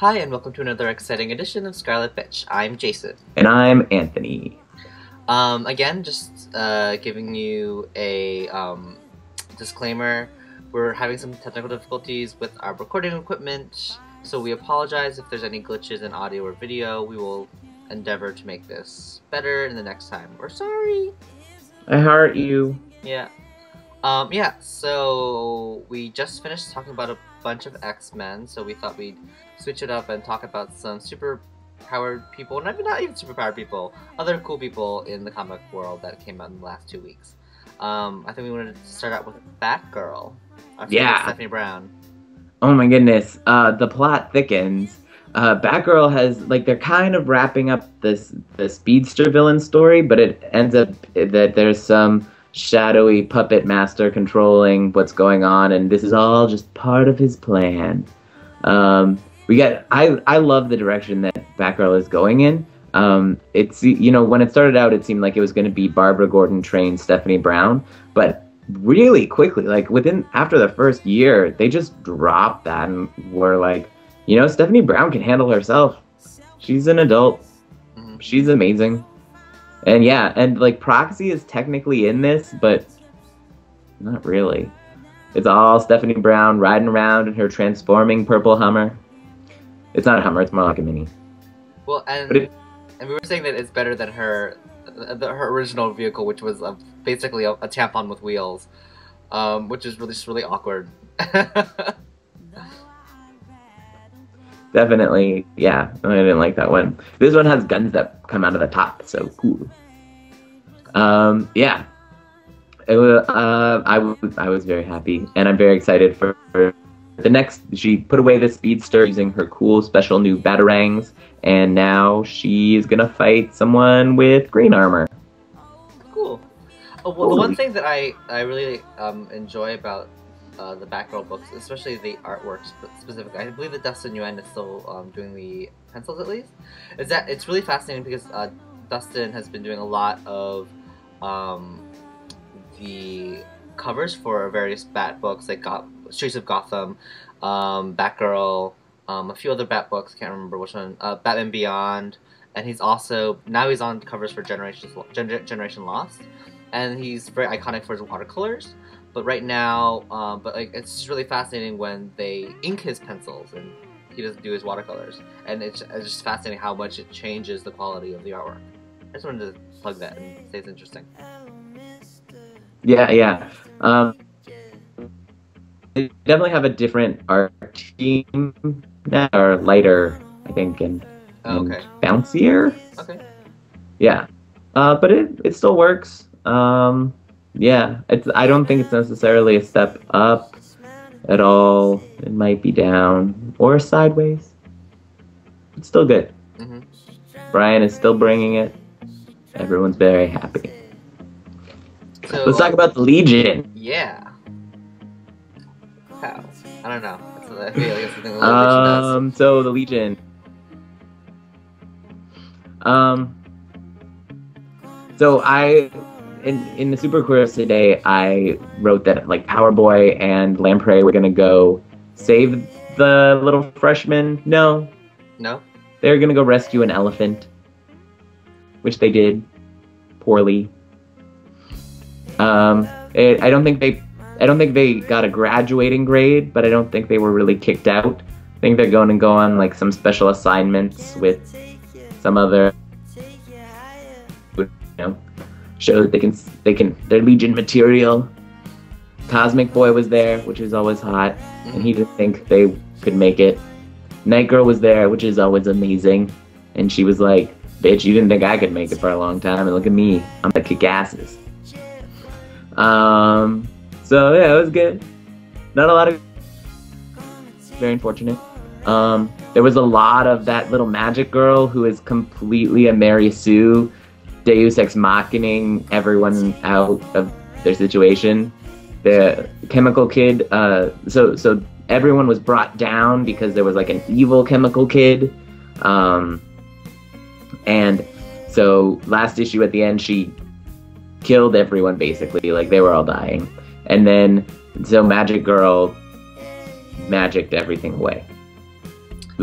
Hi, and welcome to another exciting edition of Scarlet Betch. I'm Jason. And I'm Anthony. Again, just giving you a disclaimer. We're having some technical difficulties with our recording equipment, so we apologize if there's any glitches in audio or video. We will endeavor to make this better in the next time. We're sorry. I heart you. Yeah. So we just finished talking about a bunch of X-Men, so we thought we'd switch it up and talk about some super-powered people, not even super-powered people, other cool people in the comic world that came out in the last 2 weeks. I think we wanted to start out with Batgirl. Our favorite Stephanie Brown. Oh my goodness, the plot thickens. Batgirl has, they're kind of wrapping up the speedster villain story, but it ends up that there's some shadowy puppet master controlling what's going on, and this is all just part of his plan. I love the direction that Batgirl is going in. It's, when it started out, it seemed like it was going to be Barbara Gordon trained Stephanie Brown, but really quickly, after the first year, they just dropped that and were like, Stephanie Brown can handle herself. She's an adult. She's amazing. And Proxy is technically in this, but not really. It's all Stephanie Brown riding around in her transforming purple Hummer. It's not a Hummer, it's more like a Mini. Well, and we were saying that it's better than her original vehicle, which was basically a tampon with wheels, which is really awkward. Definitely, yeah. I didn't like that one. This one has guns that come out of the top, so cool. Yeah. I was very happy, and I'm very excited for the next. She put away the speedster using her cool special new batarangs, and now she's gonna fight someone with green armor. Cool. Oh, well, the one thing that I really enjoy about the Batgirl books, especially the artwork specifically, I believe that Dustin Nguyen is still doing the pencils at least, is that it's really fascinating because Dustin has been doing a lot of the covers for various Bat books, like Streets of Gotham, Batgirl, a few other Bat books, can't remember which one, Batman Beyond, and he's on covers for Generation Lost, and he's very iconic for his watercolors. But right now, it's just really fascinating when they ink his pencils and he doesn't do his watercolors, and it's just fascinating how much it changes the quality of the artwork. I just wanted to plug that and say it's interesting. Yeah. They definitely have a different art team now, or lighter, I think, and bouncier. Okay. Yeah, but it still works. Yeah, I don't think it's necessarily a step up at all. It might be down or sideways. It's still good. Brian is still bringing it. Everyone's very happy. So, let's talk about the Legion. Yeah. How? I don't know. I feel like it's something the Legion does. So the Legion. In the Super Queers today, I wrote that Power Boy and Lamprey were gonna go save the little freshman. No. They're gonna go rescue an elephant, which they did poorly. I don't think they got a graduating grade, but I don't think they were really kicked out. I think they're going to go on some special assignments with some other, show that they can their Legion material. Cosmic Boy was there, which is always hot, and he didn't think they could make it. Night Girl was there, which is always amazing, and she was like, "Bitch, you didn't think I could make it for a long time, and look at me, I'm gonna kick asses." So yeah, it was good. Not a lot of. Very unfortunate. There was a lot of that little magic girl who is completely a Mary Sue, Deus Ex Machining everyone out of their situation. The chemical kid, so everyone was brought down because there was an evil chemical kid. And so last issue at the end, she killed everyone basically, they were all dying. And then, so Magic Girl magicked everything away.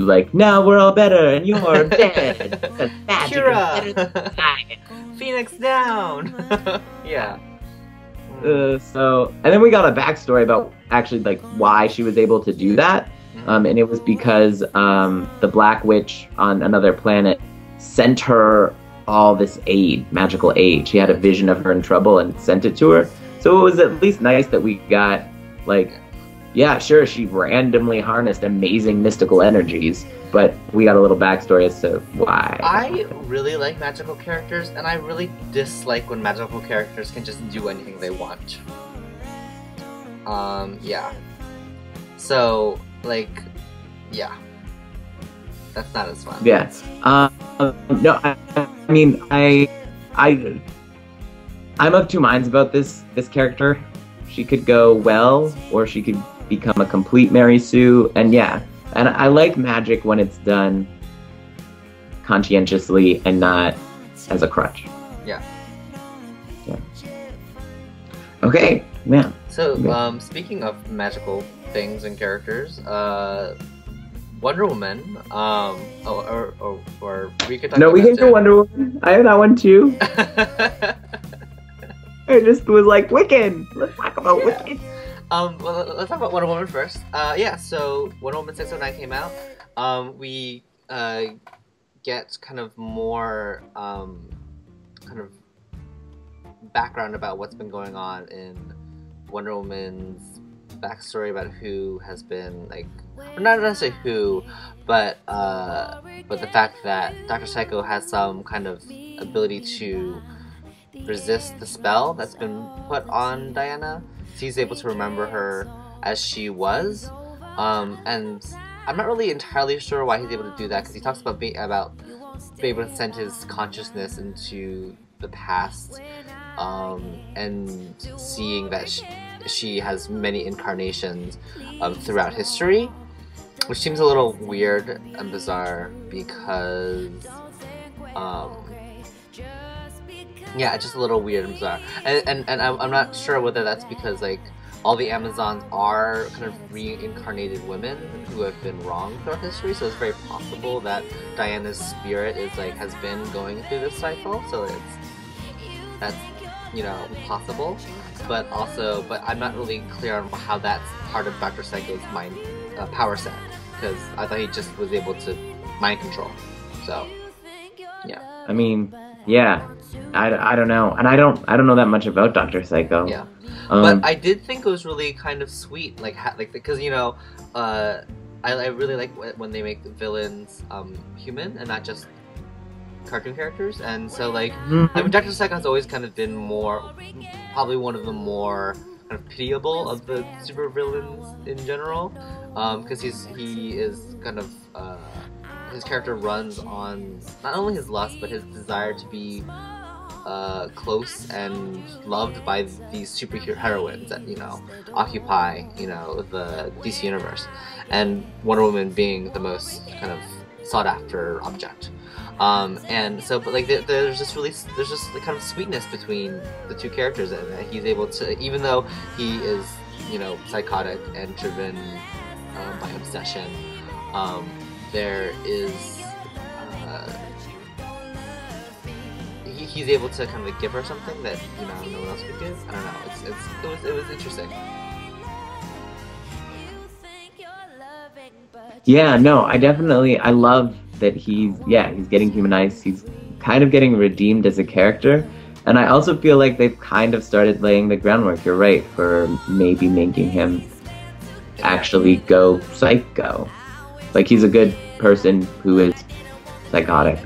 like, now we're all better and you're dead. Because magic is better than Kira! science. Phoenix down! Yeah. And then we got a backstory about actually like why she was able to do that. And it was because the Black Witch on another planet sent her all this aid, magical aid. She had a vision of her in trouble and sent it to her. So it was at least nice that we got, like, yeah, sure, she randomly harnessed amazing mystical energies, but we got a little backstory as to why. I really like magical characters, and I really dislike when magical characters can just do anything they want. Yeah. So, like, yeah. That's not as fun. Yeah. No, I mean, I'm of two minds about this character. She could go well, or she could become a complete Mary Sue, and yeah. And I like magic when it's done conscientiously and not as a crutch. Yeah. Yeah. Okay, yeah. So, speaking of magical things and characters, Wonder Woman, or we could talk No, about we can that do Wonder Woman. I have that one too. I just was like, Wiccan! Let's talk about Wiccan! Well, let's talk about Wonder Woman first. Yeah, so Wonder Woman 609 came out. We get kind of more kind of background about what's been going on in Wonder Woman's backstory about who has been, like, or not necessarily who, but the fact that Dr. Psycho has some kind of ability to resist the spell that's been put on Diana. So he's able to remember her as she was, and I'm not really entirely sure why he's able to do that, because he talks about being able to send his consciousness into the past, and seeing that she has many incarnations throughout history, which seems a little weird and bizarre because, yeah, it's just a little weird and bizarre. And I'm not sure whether that's because, like, all the Amazons are kind of reincarnated women who have been wrong throughout history, so it's very possible that Diana's spirit is, like, has been going through this cycle, so that's, you know, possible. But I'm not really clear on how that's part of Dr. Psycho's mind power set, because I thought he just was able to mind control. So, yeah. I mean, yeah, I don't know, and I don't know that much about Dr. Psycho. Yeah, but I did think it was really kind of sweet, like because, you know, I really like when they make the villains human and not just cartoon characters, and so, like, I mean, Dr. Psycho has always kind of been probably one of the more kind of pitiable of the supervillains in general, because he is kind of his character runs on not only his lust but his desire to be close and loved by these superhero heroines that, you know, occupy, you know, the DC universe, and Wonder Woman being the most kind of sought after object. And so, but, like, there's just the kind of sweetness between the two characters, and that he's able to, even though he is, you know, psychotic and driven by obsession, there is he's able to kind of give her something that, you know, no one else could give. I don't know. It was interesting. Yeah, no, I love that he's getting humanized. He's kind of getting redeemed as a character, and I also feel like they've kind of started laying the groundwork, you're right, for maybe making him actually go psycho. Like, he's a good person who is psychotic.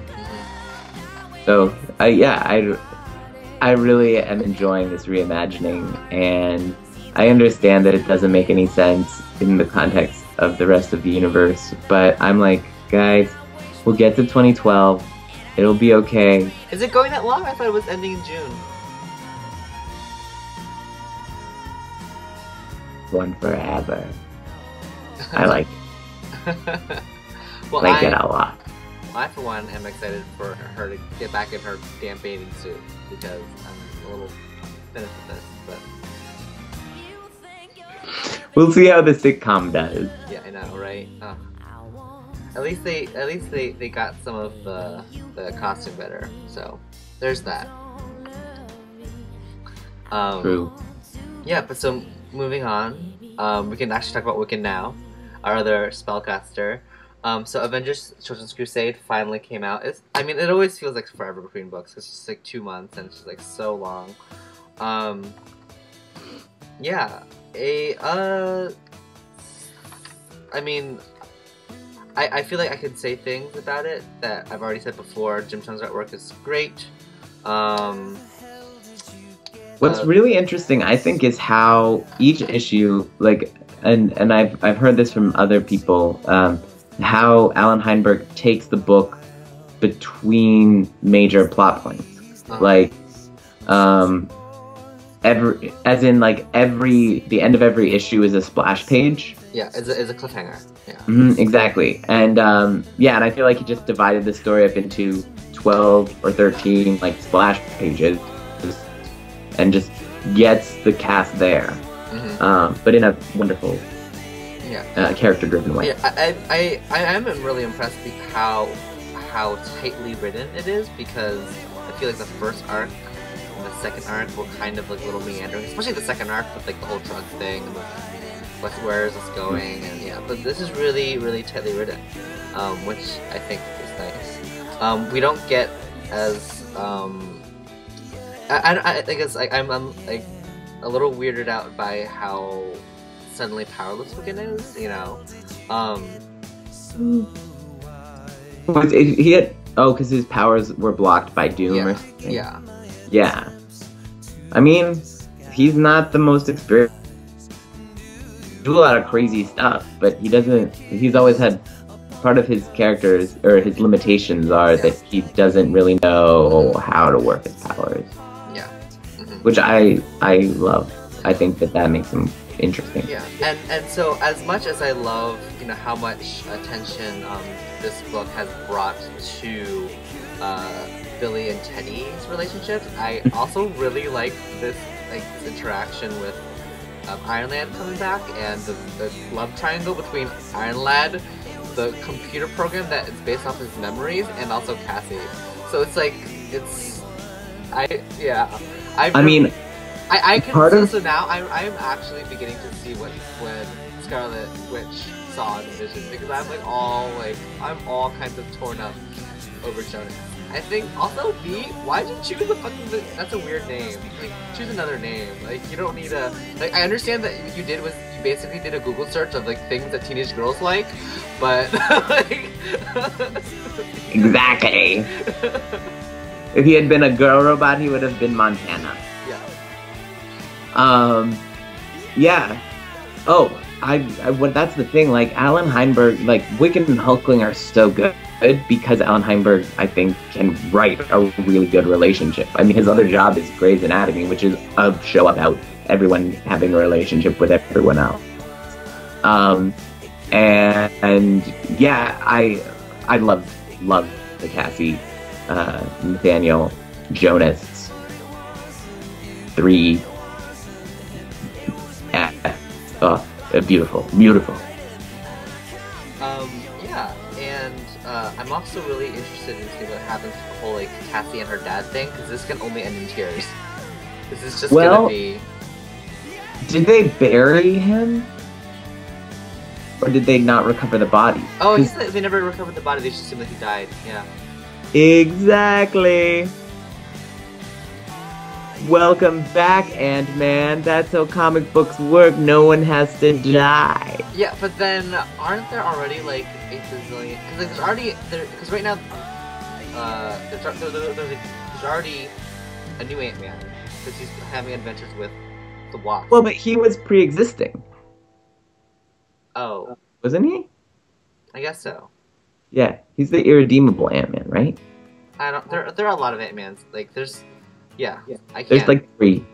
So, I really am enjoying this reimagining, and I understand that it doesn't make any sense in the context of the rest of the universe, but I'm like, guys, we'll get to 2012, it'll be okay. Is it going that long? I thought it was ending in June. One forever. I like it. Well, like it a lot. I, for one, am excited for her to get back in her damn bathing suit, because I'm a little finished with this, but... We'll see how the sitcom does. Yeah, I know, right? they got some of the costume better. So there's that. True. Yeah, but so moving on, we can actually talk about Wiccan now, our other spellcaster. So Avengers: Children's Crusade finally came out. I mean, it always feels like forever between books. It's just like 2 months, and it's just like so long. Yeah, I mean, I feel like I can say things about it that I've already said before. Jim Cheung's artwork is great. What's really interesting, I think, is how each issue, like, and I've heard this from other people, how Alan Heinberg takes the book between major plot points, like, the end of every issue is a splash page. Yeah, it's a cliffhanger. Yeah. Exactly, and and I feel like he just divided the story up into 12 or 13 like splash pages, and just gets the cast there, but in a wonderful, character-driven way. Yeah, I am really impressed with how tightly written it is, because I feel like the first arc and the second arc were kind of like little meandering, especially the second arc with like the whole drug thing and like where is this going, and yeah. But this is really, really tightly written, which I think is nice. We don't get as I think it's like I'm like a little weirded out by how suddenly powerless Wiccan is, you know. He had because his powers were blocked by Doom or something. Yeah. I mean, he's not the most experienced. He do a lot of crazy stuff, but he doesn't. He's always had part of his characters or his limitations are that he doesn't really know how to work his powers. Which I love. I think that makes him interesting. Yeah, and so as much as I love, you know, how much attention this book has brought to Billy and Teddy's relationships, I also really like this interaction with Iron Lad coming back, and the love triangle between Iron Lad, the computer program that is based off his memories, and also Cassie. So it's like I can so now I'm actually beginning to see what Scarlet Witch saw in Vision, because I'm all kinds of torn up over Jonas. I think also why'd you choose that's a weird name. Like, choose another name. Like, you don't need a I understand that what you did was you basically did a Google search of like things that teenage girls like, but like exactly. If he had been a girl robot, he would have been Montana. Yeah. Oh, that's the thing. Like, Alan Heinberg, like, Wiccan and Hulkling are so good because Alan Heinberg, I think, can write a really good relationship. I mean, his other job is Grey's Anatomy, which is a show about everyone having a relationship with everyone else. And yeah, I love the Cassie, Nathaniel, Jonas, 3. Beautiful. Yeah, and I'm also really interested in seeing what happens to the whole like Cassie and her dad thing, because this can only end in tears. This is just gonna be. Did they bury him, or did they not recover the body? Oh, they never recovered the body. They just assumed that he died. Yeah. Exactly. Welcome back, Ant-Man. That's how comic books work. No one has to die. Yeah, but then aren't there already like 8 bazillion? Because there's already because right now there's already a new Ant-Man, because he's having adventures with the Wasp. Well, but he was pre-existing. Oh, wasn't he? I guess so. Yeah, he's the irredeemable Ant-Man, right? I don't. There are a lot of Ant-Mans. Like there's. Yeah, I can't. There's like 3.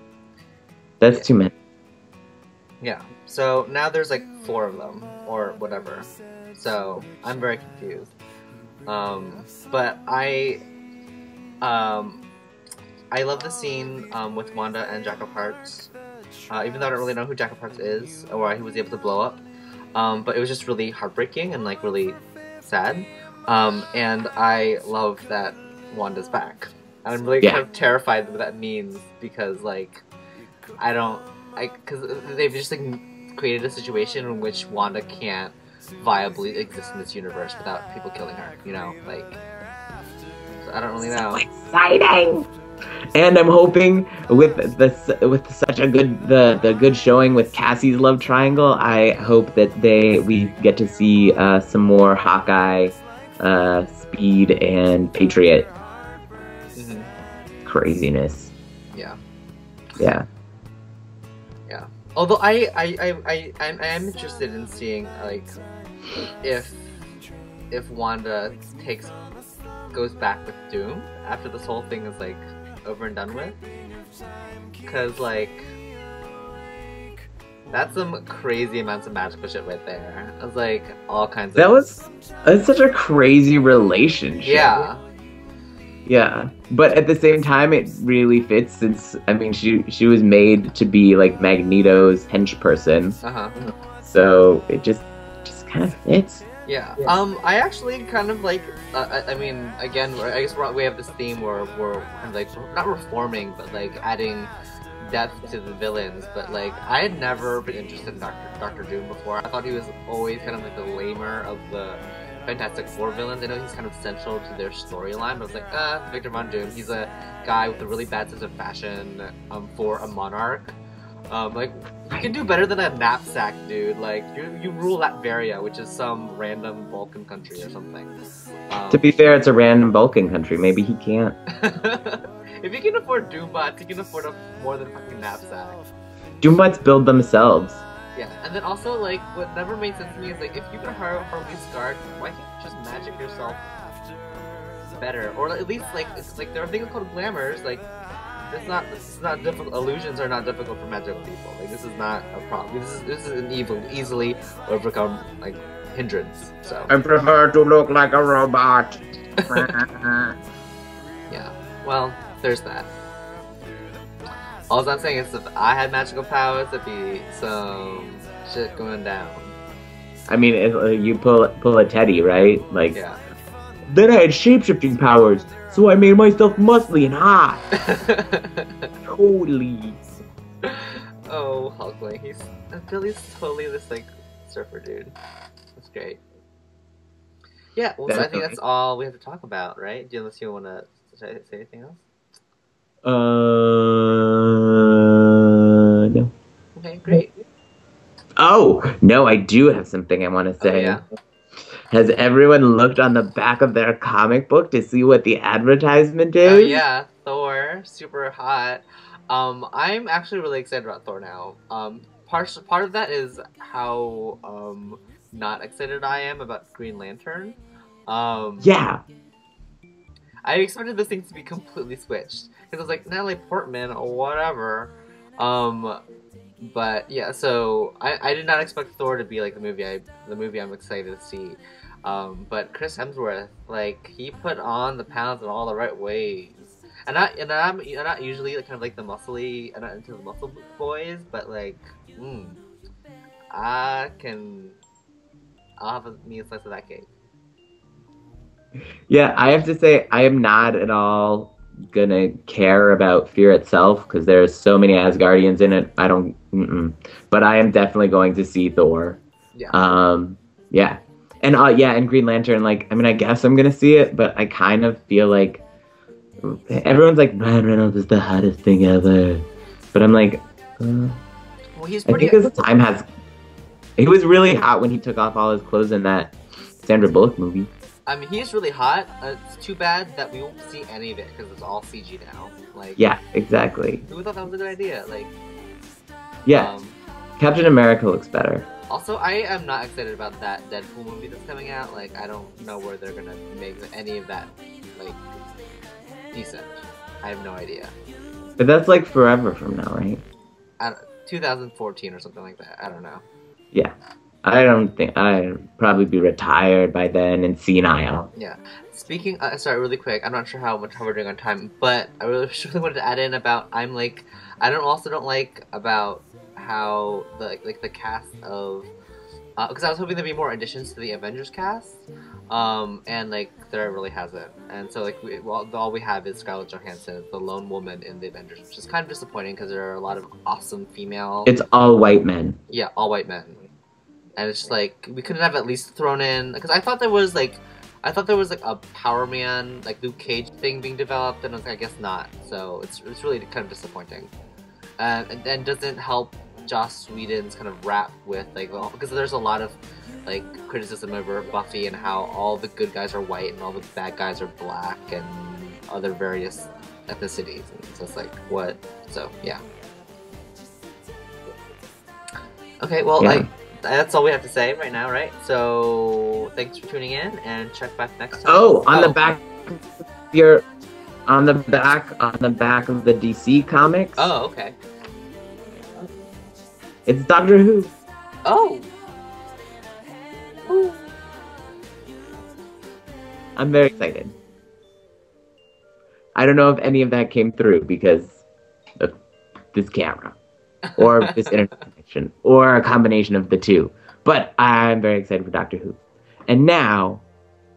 That's too many. Yeah, so now there's like 4 of them, or whatever. So, I'm very confused. But I love the scene with Wanda and Jack of Hearts. Even though I don't really know who Jack of Hearts is, or why he was able to blow up. But it was just really heartbreaking and like really sad. And I love that Wanda's back. I'm really Yeah. kind of terrified of what that means because like because they've just like created a situation in which Wanda can't viably exist in this universe without people killing her. You know, like so I don't really know. Exciting. And I'm hoping with such a the good showing with Cassie's love triangle, I hope that we get to see some more Hawkeye, Speed, and Patriot craziness. Yeah. Yeah. Yeah. Although I am interested in seeing like if Wanda goes back with Doom after this whole thing is like over and done with, because like that's some crazy amounts of magical shit right there. It was like all kinds of that's such a crazy relationship. Yeah, but at the same time, it really fits since I mean she was made to be like Magneto's hench person. So it just kind of fits. Yeah. I actually kind of like. I mean, again, I guess we have this theme where we're kind of like not reforming, but like adding depth to the villains. But like, I had never been interested in Doctor Doom before. I thought he was always kind of like the lamer of the Fantastic Four villains. I know he's kind of central to their storyline, but I was like, Victor Von Doom. He's a guy with a really bad sense of fashion. For a monarch. Like, you can do better than a knapsack, dude. Like, you rule Latveria, which is some random Balkan country or something. To be fair, it's a random Balkan country. Maybe he can't. If you can afford Doombots, you can afford more than a fucking knapsack. Doombots build themselves. Yeah, and then also, like, what never made sense to me is, like, if you can hire Harley Scarred, why can't you just magic yourself better? Or at least, like, it's like, there are things called glamours, like, this is not difficult. Illusions are not difficult for magical people. Like, this is not a problem. This is an easily overcome like hindrance. So I prefer to look like a robot. Yeah. Well, there's that. All I'm saying is, if I had magical powers, there'd be some shit going down. I mean, if you pull a Teddy, right? Like, yeah. Then I had shapeshifting powers. So I made myself muscly and hot. Totally. Oh, Hulkling. Billy's totally this like surfer dude. That's great. Yeah, well, so I think that's all we have to talk about, right? Unless you want to say anything else. No. Okay, great. Oh no, I do have something I want to say. Oh, yeah. Has everyone looked on the back of their comic book to see what the advertisement is? Oh yeah, Thor, super hot. I'm actually really excited about Thor now. Part of that is how not excited I am about Green Lantern. Yeah. I expected this thing to be completely switched because I was like Natalie Portman or whatever. But yeah, so I did not expect Thor to be like the movie I'm excited to see. But Chris Hemsworth, like, he put on the pounds in all the right ways. And I'm not usually kind of like the muscly, I'm not into the muscle boys, but like, I'll have me a slice of that cake. Yeah, I have to say, I am not at all gonna care about Fear itself because there's so many Asgardians in it. I don't. But I am definitely going to see Thor. Yeah. Yeah. And and Green Lantern. Like, I mean, I guess I'm gonna see it, but I kind of feel like everyone's like Ryan Reynolds is the hottest thing ever, but I'm like, well, he's pretty. I think his time has. He was really hot when he took off all his clothes in that Sandra Bullock movie. I mean, he's really hot. It's too bad that we won't see any of it because it's all CG now. Like, yeah, exactly. Who thought that was a good idea? Like, yeah, Captain America looks better. Also, I am not excited about that Deadpool movie that's coming out. Like, I don't know where they're gonna make any of that like decent. I have no idea. But that's like forever from now, right? 2014 or something like that. I don't know. Yeah. I don't think I'd probably be retired by then and senile. Yeah. Speaking, sorry, really quick. I'm not sure how we're doing on time, but I really wanted to add in about I don't like about how the cast of because I was hoping there'd be more additions to the Avengers cast, and like there really hasn't. And so like all we have is Scarlett Johansson, the lone woman in the Avengers, which is kind of disappointing because there are a lot of awesome female, It's all white men. yeah, all white men, and it's just like we couldn't have at least thrown in because I thought there was like. I thought there was like a Power Man, like Luke Cage thing being developed, and I was like, I guess not. So it's really kind of disappointing, and doesn't help Joss Whedon's kind of rap with like because there's a lot of like criticism over Buffy and how all the good guys are white and all the bad guys are black and other various ethnicities, and so it's like what? So yeah. Okay, well, Yeah. that's all we have to say right now, right? So thanks for tuning in, and check back next time. Oh, on the back, on the back of the DC comics. Oh, okay. It's Doctor Who. Oh. Ooh. I'm very excited. I don't know if any of that came through because of this camera, or this internet connection, or a combination of the two. But I'm very excited for Doctor Who. And now,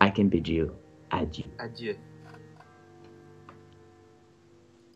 I can bid you adieu. Adieu.